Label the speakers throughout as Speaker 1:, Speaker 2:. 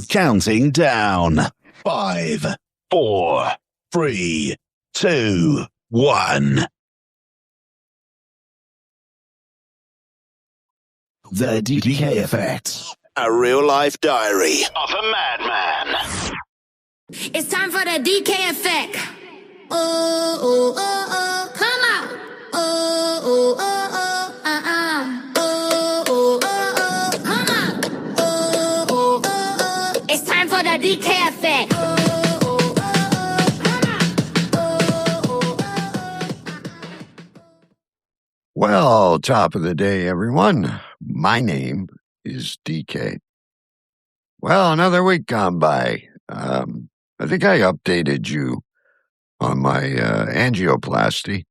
Speaker 1: Counting down. 5, 4, 3, 2, 1. The DK Effect. A real-life diary of a madman.
Speaker 2: It's time for the DK Effect. Oh, oh, oh, oh, come on. Oh, oh, oh, oh, oh, oh, oh, oh, come on. Oh, oh, oh, oh. It's time for the DK Effect. Oh, oh, oh, oh, come on. Oh, oh, oh, oh.
Speaker 3: Well, top of the day, everyone. My name is DK. Well, another week gone by. I think I updated you on my angioplasty.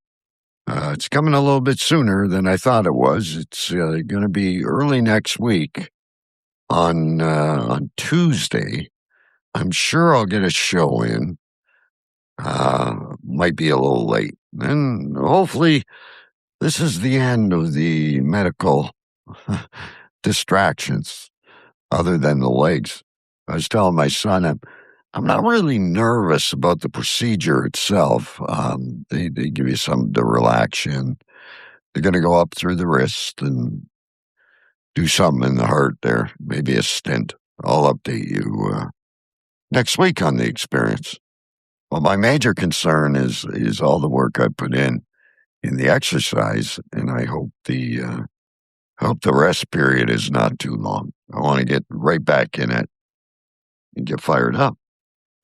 Speaker 3: It's coming a little bit sooner than I thought it was. It's going to be early next week on Tuesday. I'm sure I'll get a show in. Might be a little late. And hopefully this is the end of the medical distractions other than the legs. I was telling my son I'm not really nervous about the procedure itself. They give you something to relax in. They're going to go up through the wrist and do something in the heart there, maybe a stent. I'll update you next week on the experience. Well, my major concern is all the work I put in the exercise, and I hope the rest period is not too long. I want to get right back in it and get fired up.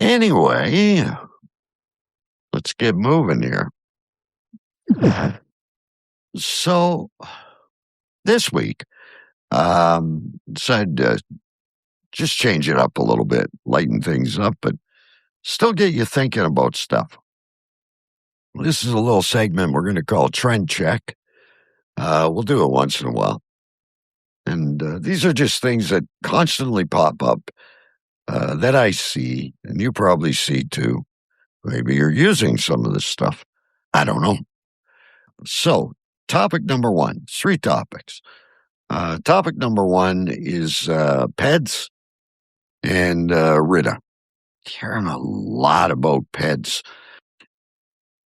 Speaker 3: Anyway, let's get moving here. So, this week, decided to just change it up a little bit, lighten things up, but still get you thinking about stuff. This is a little segment we're going to call Trend Check. We'll do it once in a while. And these are just things that constantly pop up that I see, and you probably see too. Maybe you're using some of this stuff. I don't know. So, topic number one, 3 topics. Topic number 1 is PEDS and RITA. Hearing a lot about PEDS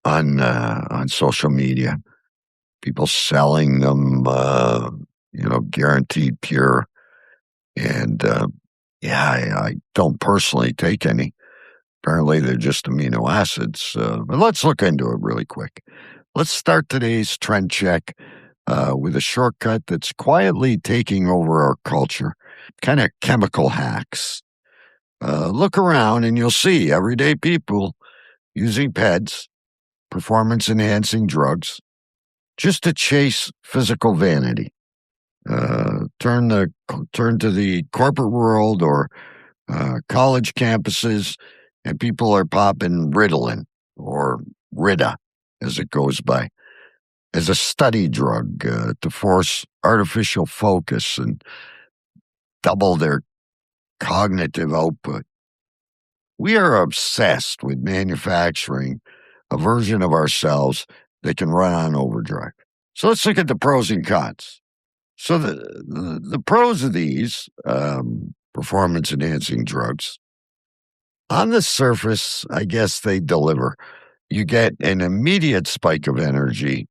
Speaker 3: on social media. People selling them, guaranteed pure. And I don't personally take any. Apparently, they're just amino acids. But let's look into it really quick. Let's start today's trend check with a shortcut that's quietly taking over our culture. Kind of chemical hacks. Look around and you'll see everyday people using PEDS, performance-enhancing drugs, just to chase physical vanity. Turn to the corporate world or college campuses, and people are popping Ritalin or Rita, as it goes by, as a study drug to force artificial focus and double their cognitive output. We are obsessed with manufacturing a version of ourselves that can run on overdrive. So let's look at the pros and cons. So the pros of these performance-enhancing drugs, on the surface, I guess they deliver. You get an immediate spike of energy,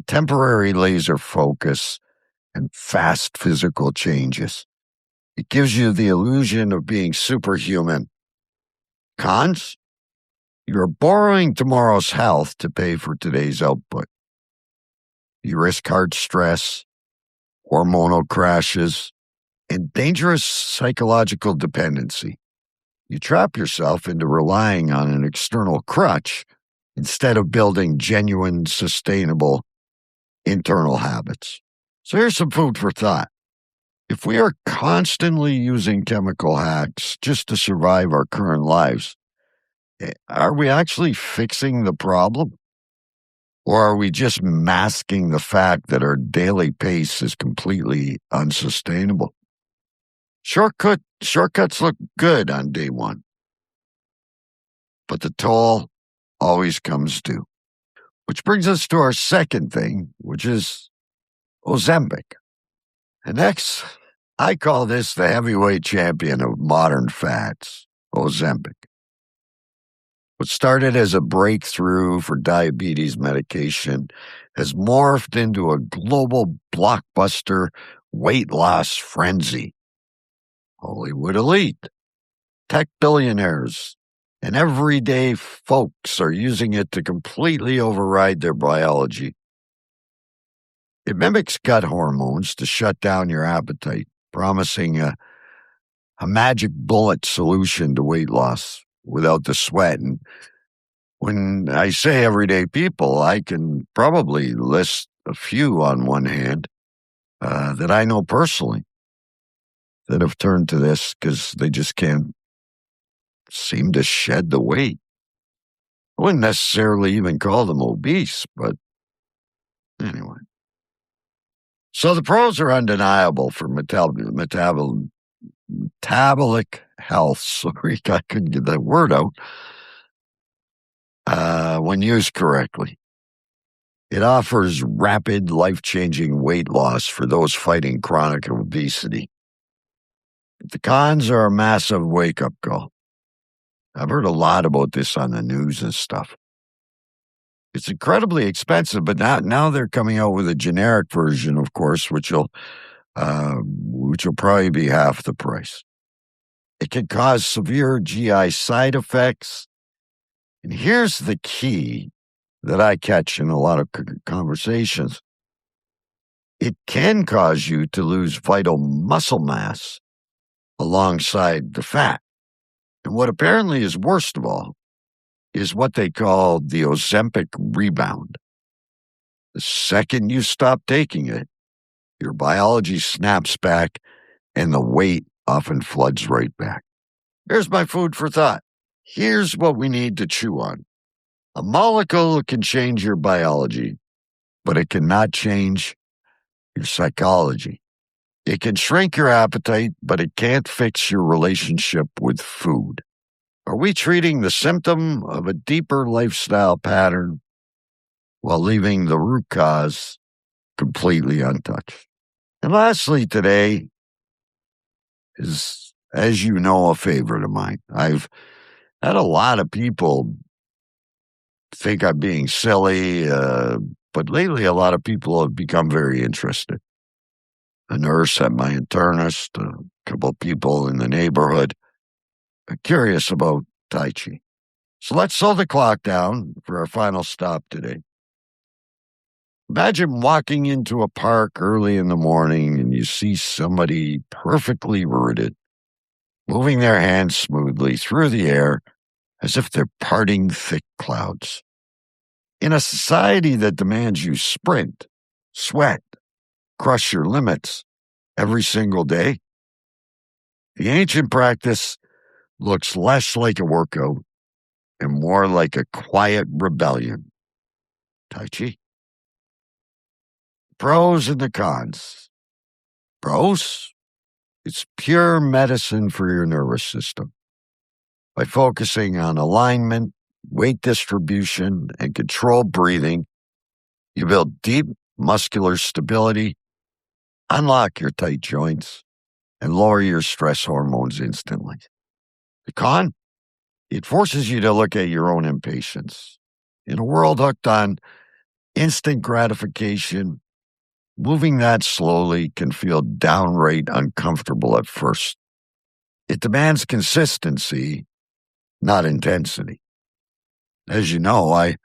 Speaker 3: temporary laser focus, and fast physical changes. It gives you the illusion of being superhuman. Cons? You're borrowing tomorrow's health to pay for today's output. You risk heart stress, hormonal crashes, and dangerous psychological dependency. You trap yourself into relying on an external crutch instead of building genuine, sustainable internal habits. So here's some food for thought. If we are constantly using chemical hacks just to survive our current lives, are we actually fixing the problem? Or are we just masking the fact that our daily pace is completely unsustainable? Shortcuts look good on day one, but the toll always comes due. Which brings us to our second thing, which is Ozempic. And I call this the heavyweight champion of modern fats, Ozempic. What started as a breakthrough for diabetes medication has morphed into a global blockbuster weight loss frenzy. Hollywood elite, tech billionaires, and everyday folks are using it to completely override their biology. It mimics gut hormones to shut down your appetite, promising a magic bullet solution to weight loss without the sweat. And when I say everyday people, I can probably list a few on one hand that I know personally that have turned to this because they just can't seem to shed the weight. I wouldn't necessarily even call them obese, but anyway. So the pros are undeniable for metabolic health. Sorry, I couldn't get that word out. When used correctly. It offers rapid, life-changing weight loss for those fighting chronic obesity. The cons are a massive wake-up call. I've heard a lot about this on the news and stuff. It's incredibly expensive, but now they're coming out with a generic version, of course, which will probably be half the price. It can cause severe GI side effects. And here's the key that I catch in a lot of conversations. It can cause you to lose vital muscle mass alongside the fat. And what apparently is worst of all is what they call the Ozempic rebound. The second you stop taking it, your biology snaps back and the weight often floods right back. Here's my food for thought. Here's what we need to chew on. A molecule can change your biology, but it cannot change your psychology. It can shrink your appetite, but it can't fix your relationship with food. Are we treating the symptom of a deeper lifestyle pattern while leaving the root cause completely untouched? And lastly today is, as you know, a favorite of mine. I've had a lot of people think I'm being silly, but lately a lot of people have become very interested. A nurse at my internist, a couple of people in the neighborhood are curious about Tai Chi. So let's slow the clock down for our final stop today. Imagine walking into a park early in the morning and you see somebody perfectly rooted, moving their hands smoothly through the air as if they're parting thick clouds. In a society that demands you sprint, sweat, crush your limits every single day, the ancient practice looks less like a workout and more like a quiet rebellion. Tai Chi. Pros and the cons. Pros, it's pure medicine for your nervous system. By focusing on alignment, weight distribution, and controlled breathing, you build deep muscular stability, unlock your tight joints, and lower your stress hormones instantly. The con? It forces you to look at your own impatience. In a world hooked on instant gratification, moving that slowly can feel downright uncomfortable at first. It demands consistency, not intensity. As you know, I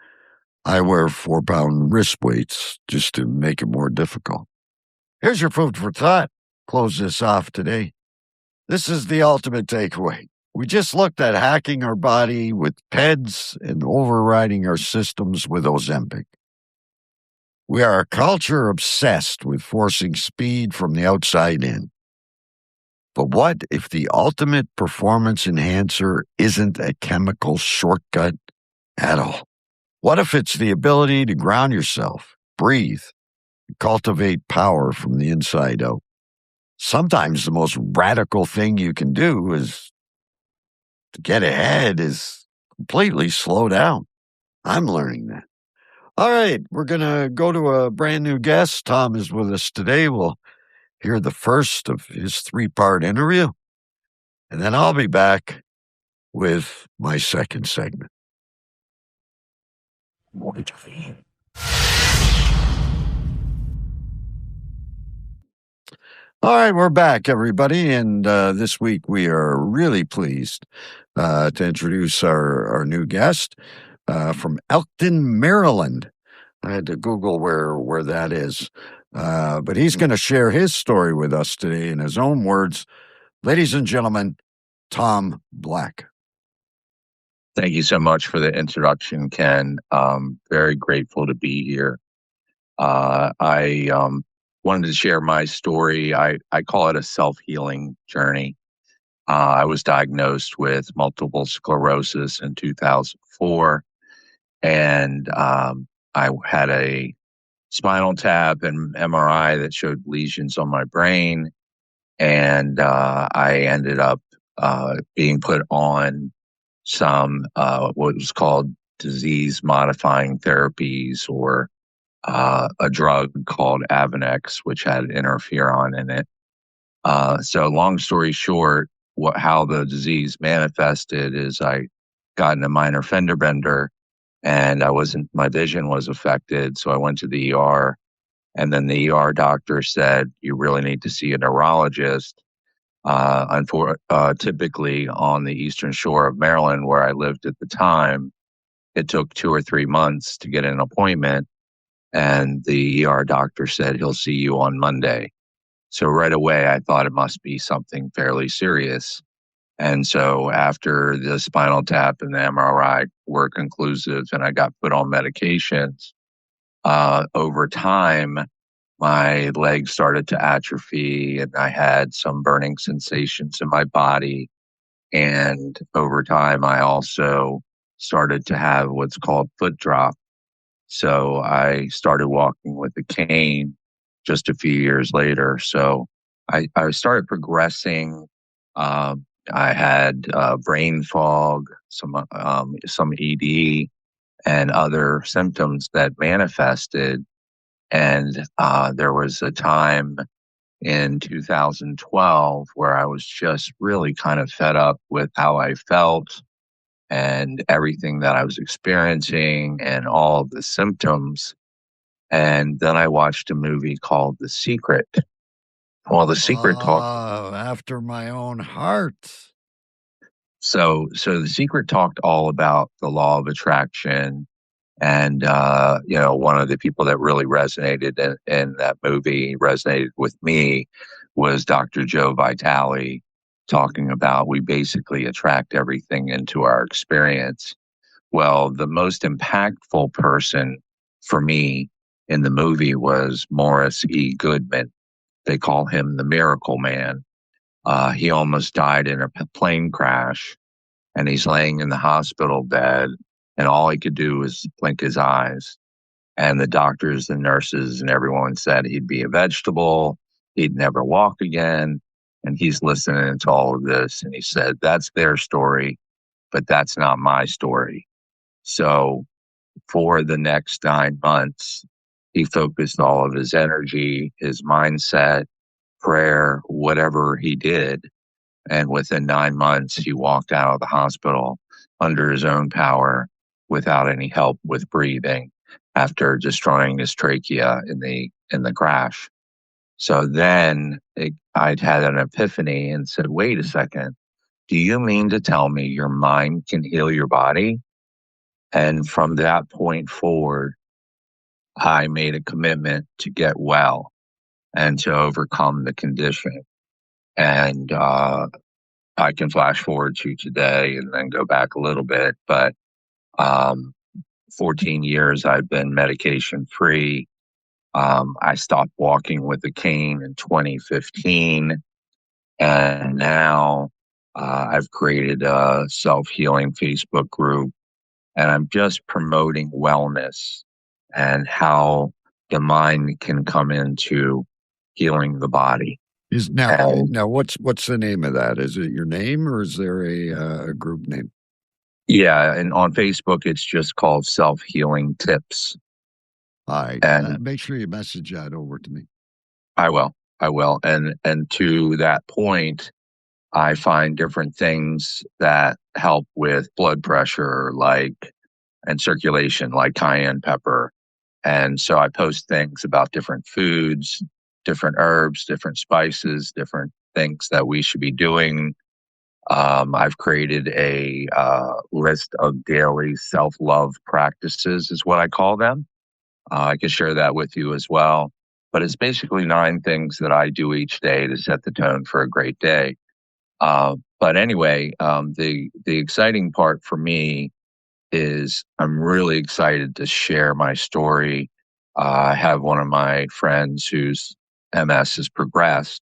Speaker 3: wear 4-pound wrist weights just to make it more difficult. Here's your food for thought. Close this off today. This is the ultimate takeaway. We just looked at hacking our body with PEDS and overriding our systems with Ozempic. We are a culture obsessed with forcing speed from the outside in. But what if the ultimate performance enhancer isn't a chemical shortcut at all? What if it's the ability to ground yourself, breathe, and cultivate power from the inside out? Sometimes the most radical thing you can do is to get ahead is completely slow down. I'm learning that. All right, we're going to go to a brand new guest. Tom is with us today. We'll hear the first of his 3-part interview, and then I'll be back with my second segment. All right, we're back, everybody, and this week we are really pleased to introduce our new guest from Elkton, Maryland. I had to Google where that is, but he's going to share his story with us today in his own words. Ladies and gentlemen, Tom Black.
Speaker 4: Thank you so much for the introduction, Ken. Very grateful to be here. I wanted to share my story. I call it a self-healing journey. I was diagnosed with multiple sclerosis in 2004, and I had a spinal tap and MRI that showed lesions on my brain, and I ended up being put on some what was called disease-modifying therapies, or a drug called Avonex, which had interferon in it. So long story short, how the disease manifested is I got in a minor fender bender, and my vision was affected. So I went to the ER, and then the ER doctor said, you really need to see a neurologist. Typically on the eastern shore of Maryland, where I lived at the time, it took 2 or 3 months to get an appointment. And the ER doctor said, he'll see you on Monday. So right away, I thought it must be something fairly serious. And so after the spinal tap and the MRI were conclusive and I got put on medications, over time, my legs started to atrophy and I had some burning sensations in my body. And over time, I also started to have what's called foot drop. So I started walking with a cane just a few years later. So I started progressing. I had brain fog, some ED, and other symptoms that manifested. And there was a time in 2012 where I was just really kind of fed up with how I felt and everything that I was experiencing and all of the symptoms. And then I watched a movie called The Secret. Well, The Secret talked
Speaker 3: after my own heart.
Speaker 4: So The Secret talked all about the law of attraction. And, one of the people that really resonated in that movie, resonated with me, was Dr. Joe Vitale, talking about we basically attract everything into our experience. Well, the most impactful person for me in the movie was Morris E. Goodman. They call him the Miracle Man. He almost died in a plane crash, and he's laying in the hospital bed, and all he could do was blink his eyes. And the doctors and nurses and everyone said he'd be a vegetable, he'd never walk again. And he's listening to all of this, and he said, that's their story, but that's not my story. So for the next 9 months, he focused all of his energy, his mindset, prayer, whatever he did. And within 9 months, he walked out of the hospital under his own power without any help with breathing after destroying his trachea in the crash. So then I'd had an epiphany and said, wait a second, do you mean to tell me your mind can heal your body? And from that point forward, I made a commitment to get well and to overcome the condition. And I can flash forward to today and then go back a little bit. But 14 years I've been medication free. I stopped walking with a cane in 2015. And now I've created a self-healing Facebook group. And I'm just promoting wellness and how the mind can come into healing the body.
Speaker 3: Now what's the name of that? Is it your name, or is there a group name?
Speaker 4: Yeah, and on Facebook it's just called Self-Healing Tips.
Speaker 3: All right, make sure you message that over to me.
Speaker 4: I will. I will. And to that point, I find different things that help with blood pressure, and circulation, like cayenne pepper. And so I post things about different foods, different herbs, different spices, different things that we should be doing. I've created a list of daily self-love practices, is what I call them. I can share that with you as well. But it's basically 9 things that I do each day to set the tone for a great day. But anyway, the exciting part for me is I'm really excited to share my story. I have one of my friends whose MS has progressed,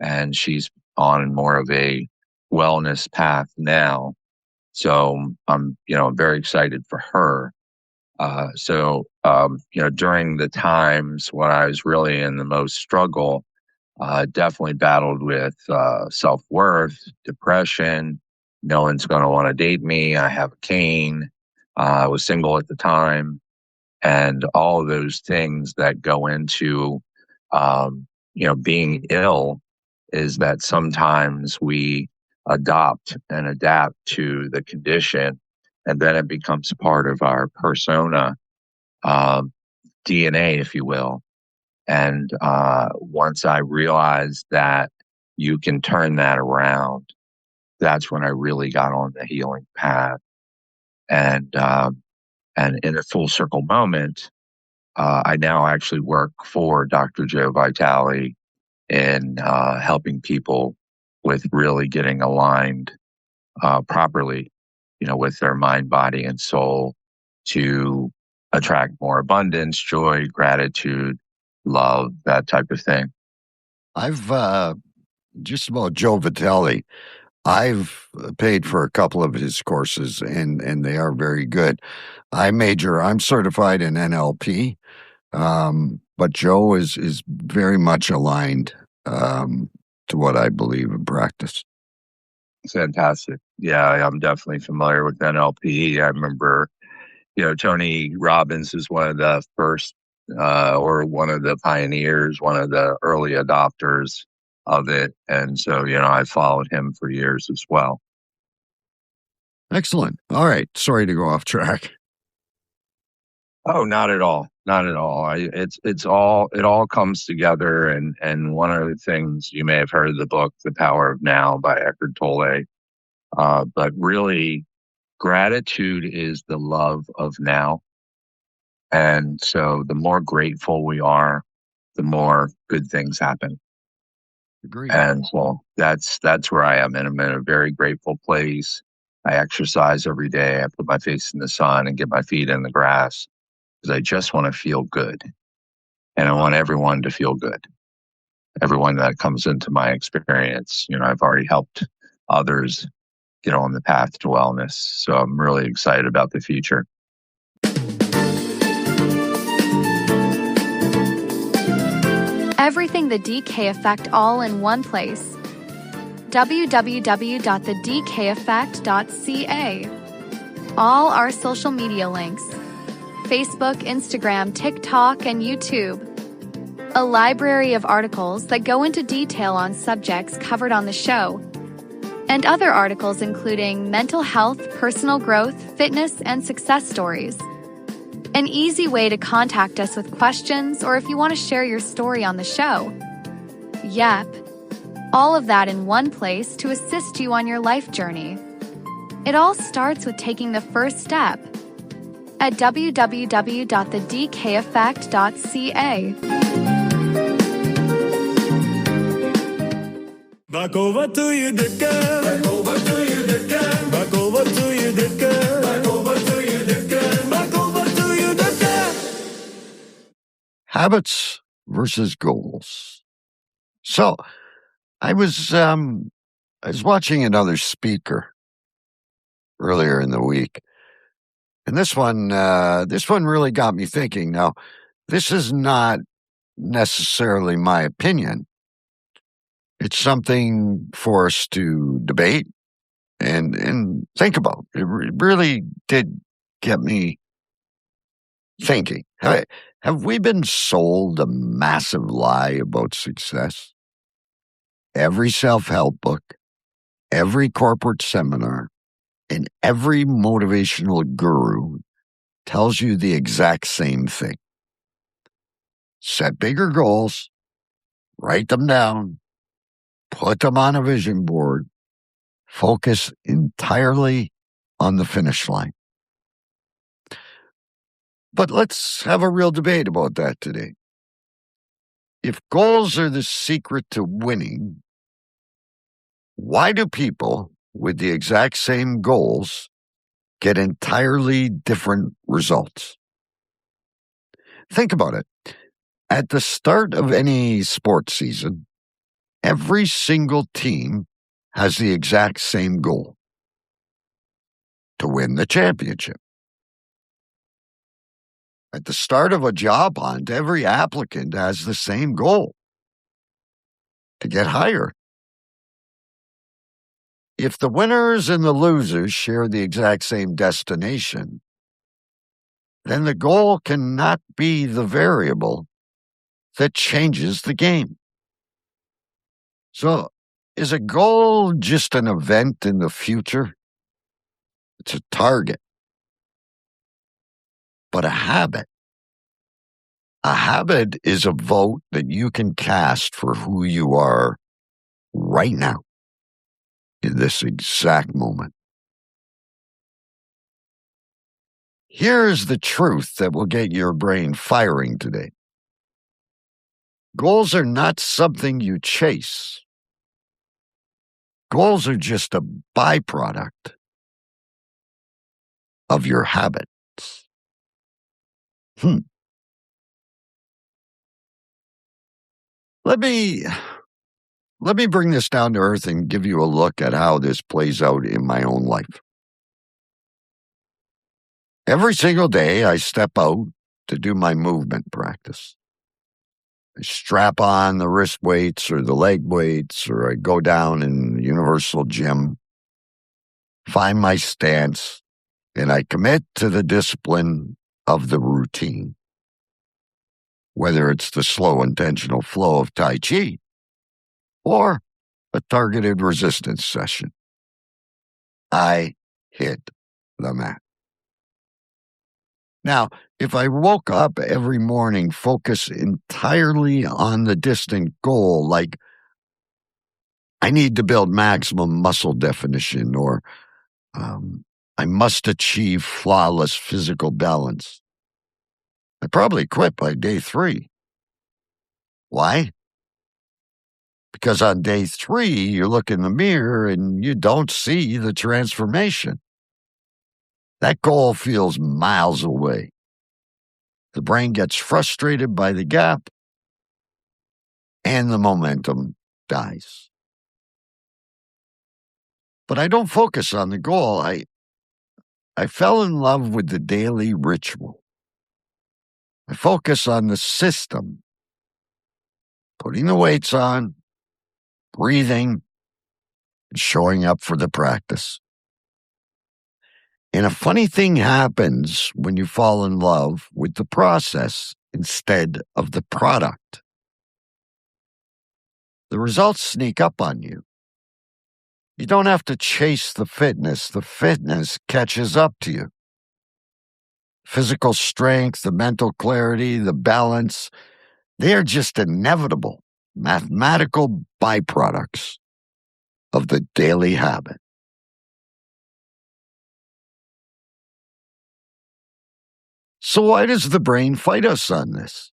Speaker 4: and she's on more of a wellness path now. So I'm very excited for her. During the times when I was really in the most struggle, definitely battled with self-worth, depression. No one's going to want to date me. I have a cane. I was single at the time. And all of those things that go into, being ill is that sometimes we adopt and adapt to the condition, and then it becomes part of our persona, DNA, if you will. And once I realized that you can turn that around, that's when I really got on the healing path. And in a full circle moment, I now actually work for Dr. Joe Vitale in helping people with really getting aligned properly, with their mind, body, and soul to attract more abundance, joy, gratitude, love, that type of thing.
Speaker 3: I've just about Joe Vitale. I've paid for a couple of his courses, and they are very good. I'm certified in NLP, but Joe is very much aligned to what I believe and practice.
Speaker 4: Fantastic. Yeah, I'm definitely familiar with NLP. I remember, Tony Robbins is one of the first or one of the pioneers, one of the early adopters of it. And so, I followed him for years as well.
Speaker 3: Excellent. All right. Sorry to go off track.
Speaker 4: Oh, not at all. Not at all. It all comes together. And one of the things, you may have heard of the book, The Power of Now by Eckhart Tolle. But really, gratitude is the love of now. And so the more grateful we are, the more good things happen.
Speaker 3: Agreed.
Speaker 4: And so that's where I am. And I'm in a very grateful place. I exercise every day. I put my face in the sun and get my feet in the grass because I just want to feel good. And I want everyone to feel good. Everyone that comes into my experience, I've already helped others get on the path to wellness. So I'm really excited about the future.
Speaker 5: Everything the DK Effect all in one place. www.thedkeffect.ca. All our social media links. Facebook, Instagram, TikTok, and YouTube. A library of articles that go into detail on subjects covered on the show. And other articles including mental health, personal growth, fitness, and success stories. An easy way to contact us with questions or if you want to share your story on the show. Yep. All of that in one place to assist you on your life journey. It all starts with taking the first step at www.thedkeffect.ca.
Speaker 6: Back over to you, Dicker. Back over to you, Dicker. Back over to you, Dicker. Back over to you, Dicker. Back over to you, Dicker.
Speaker 3: Habits versus goals. So I was watching another speaker earlier in the week, and this one really got me thinking. Now, this is not necessarily my opinion. It's something for us to debate and think about. It really did get me thinking. Have we been sold a massive lie about success? Every self-help book, every corporate seminar, and every motivational guru tells you the exact same thing. Set bigger goals, write them down, put them on a vision board, focus entirely on the finish line. But let's have a real debate about that today. If goals are the secret to winning, why do people with the exact same goals get entirely different results? Think about it. At the start of any sports season, every single team has the exact same goal: to win the championship. At the start of a job hunt, every applicant has the same goal: to get hired. If the winners and the losers share the exact same destination, then the goal cannot be the variable that changes the game. So, is a goal just an event in the future? It's a target. But a habit is a vote that you can cast for who you are right now, in this exact moment. Here's the truth that will get your brain firing today. Goals are not something you chase. Goals are just a byproduct of your habits. Let me bring this down to earth and give you a look at how this plays out in my own life. Every single day, I step out to do my movement practice. I strap on the wrist weights or the leg weights, or I go down in the universal gym, find my stance, and I commit to the discipline of the routine. Whether it's the slow, intentional flow of Tai Chi or a targeted resistance session, I hit the mat. Now, if I woke up every morning focused entirely on the distant goal, like I need to build maximum muscle definition, or I must achieve flawless physical balance, I'd probably quit by day 3. Why? Because on day 3, you look in the mirror and you don't see the transformation. That goal feels miles away. The brain gets frustrated by the gap, and the momentum dies. But I don't focus on the goal. I fell in love with the daily ritual. I focus on the system: putting the weights on, breathing, and showing up for the practice. And a funny thing happens when you fall in love with the process instead of the product. The results sneak up on you. You don't have to chase the fitness catches up to you. Physical strength, the mental clarity, the balance, they are just inevitable, mathematical byproducts of the daily habit. So why does the brain fight us on this?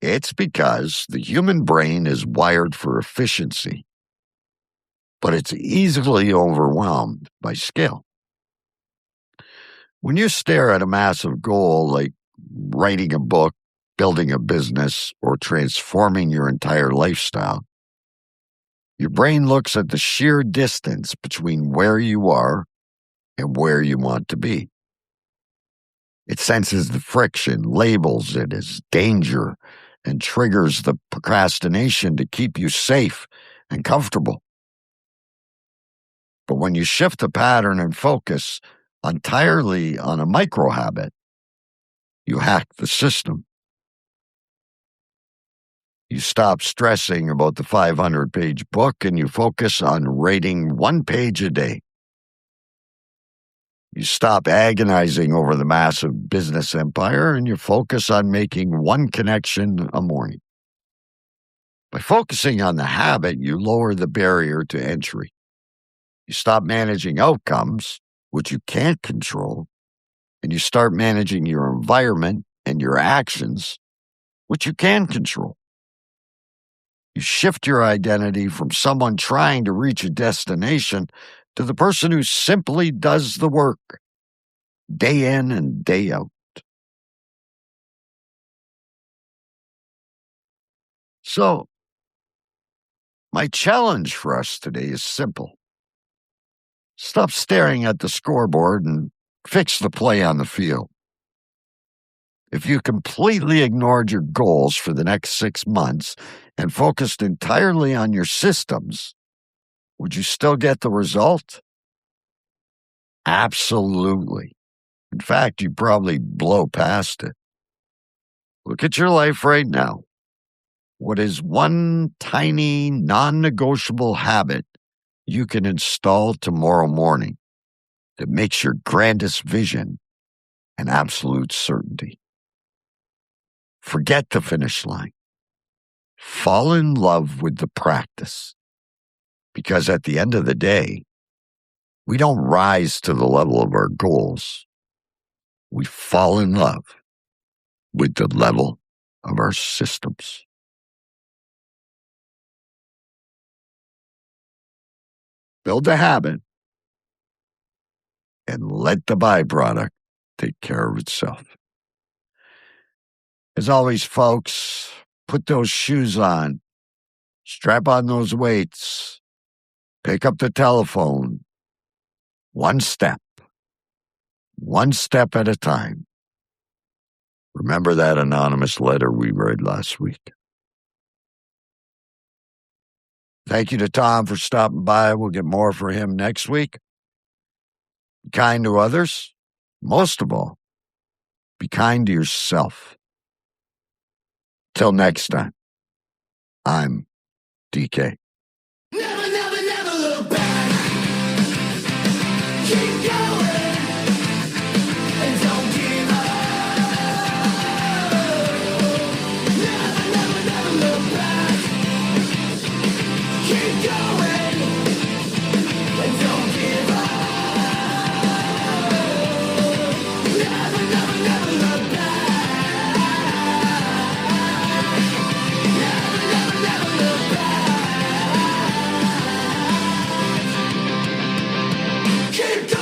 Speaker 3: It's because the human brain is wired for efficiency, but it's easily overwhelmed by scale. When you stare at a massive goal like writing a book, building a business, or transforming your entire lifestyle, your brain looks at the sheer distance between where you are and where you want to be. It senses the friction, labels it as danger, and triggers the procrastination to keep you safe and comfortable. But when you shift the pattern and focus entirely on a micro habit, You hack the system. You stop stressing about the 500-page book and you focus on reading 1 page a day. You stop agonizing over the massive business empire and you focus on making 1 connection a morning. By focusing on the habit, you lower the barrier to entry. You stop managing outcomes, which you can't control, and you start managing your environment and your actions, which you can control. You shift your identity from someone trying to reach a destination to the person who simply does the work, day in and day out. So, my challenge for us today is simple. Stop staring at the scoreboard and fix the play on the field. If you completely ignored your goals for the next 6 months and focused entirely on your systems, would you still get the result? Absolutely. In fact, you'd probably blow past it. Look at your life right now. What is one tiny, non-negotiable habit you can install tomorrow morning that makes your grandest vision an absolute certainty? Forget the finish line. Fall in love with the practice. Because at the end of the day, we don't rise to the level of our goals. We fall in love with the level of our systems. Build a habit and let the byproduct take care of itself. As always, folks, put those shoes on, strap on those weights, pick up the telephone, 1 step at a time. Remember that anonymous letter we read last week. Thank you to Tom for stopping by. We'll get more for him next week. Be kind to others. Most of all, be kind to yourself. Till next time, I'm DK.
Speaker 6: Never, never, never look back. Keep going and don't give up. Never, never, never look back. Keep going and don't give up. Never, never, never look back. Never, never, never look back. Keep going.